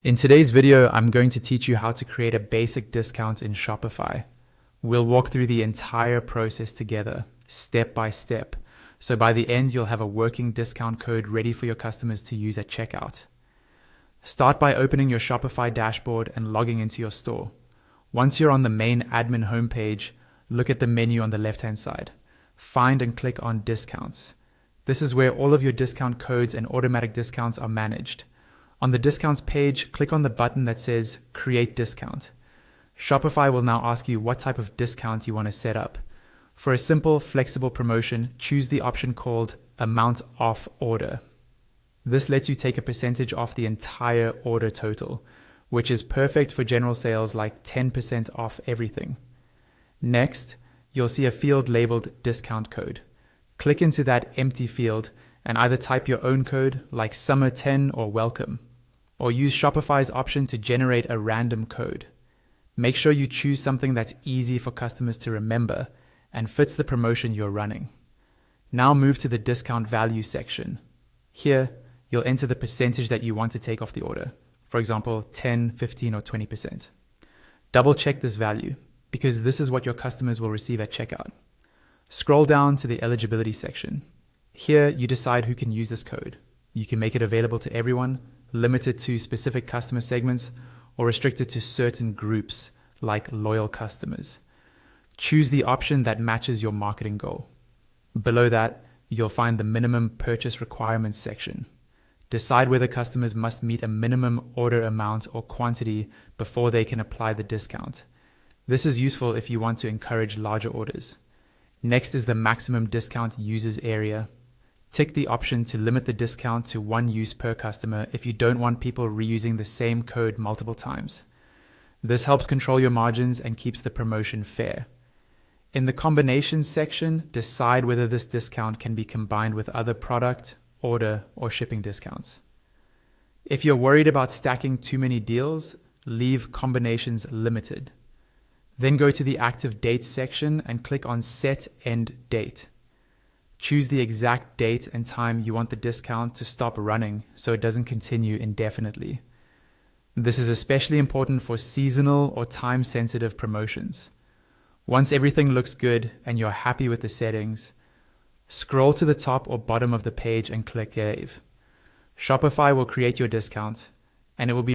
In today's video, I'm going to teach you how to create a basic discount in Shopify. We'll walk through the entire process together, step by step, so by the end you'll have a working discount code ready for your customers to use at checkout. Start by opening your Shopify dashboard and logging into your store. Once you're on the main admin homepage, look at the menu on the left-hand side. Find and click on Discounts. This is where all of your discount codes and automatic discounts are managed. On the discounts page, click on the button that says Create Discount. Shopify will now ask you what type of discount you want to set up. For a simple, flexible promotion, choose the option called Amount Off Order. This lets you take a percentage off the entire order total, which is perfect for general sales like 10% off everything. Next, you'll see a field labeled Discount Code. Click into that empty field and either type your own code like Summer 10 or Welcome, or use Shopify's option to generate a random code. Make sure you choose something that's easy for customers to remember and fits the promotion you're running. Now move to the discount value section. Here, you'll enter the percentage that you want to take off the order. For example, 10, 15, or 20%. Double check this value because this is what your customers will receive at checkout. Scroll down to the eligibility section. Here, you decide who can use this code. You can make it available to everyone, limited to specific customer segments, or restricted to certain groups like loyal customers. Choose the option that matches your marketing goal. Below that, you'll find the minimum purchase requirements section. Decide whether customers must meet a minimum order amount or quantity before they can apply the discount. This is useful if you want to encourage larger orders. Next is the maximum discount users area. Tick the option to limit the discount to one use per customer if you don't want people reusing the same code multiple times. This helps control your margins and keeps the promotion fair. In the combinations section, decide whether this discount can be combined with other product, order, or shipping discounts. If you're worried about stacking too many deals, leave combinations limited. Then go to the active dates section and click on Set End Date. Choose the exact date and time you want the discount to stop running so it doesn't continue indefinitely. This is especially important for seasonal or time-sensitive promotions. Once everything looks good and you're happy with the settings, scroll to the top or bottom of the page and click Save. Shopify will create your discount, and it will be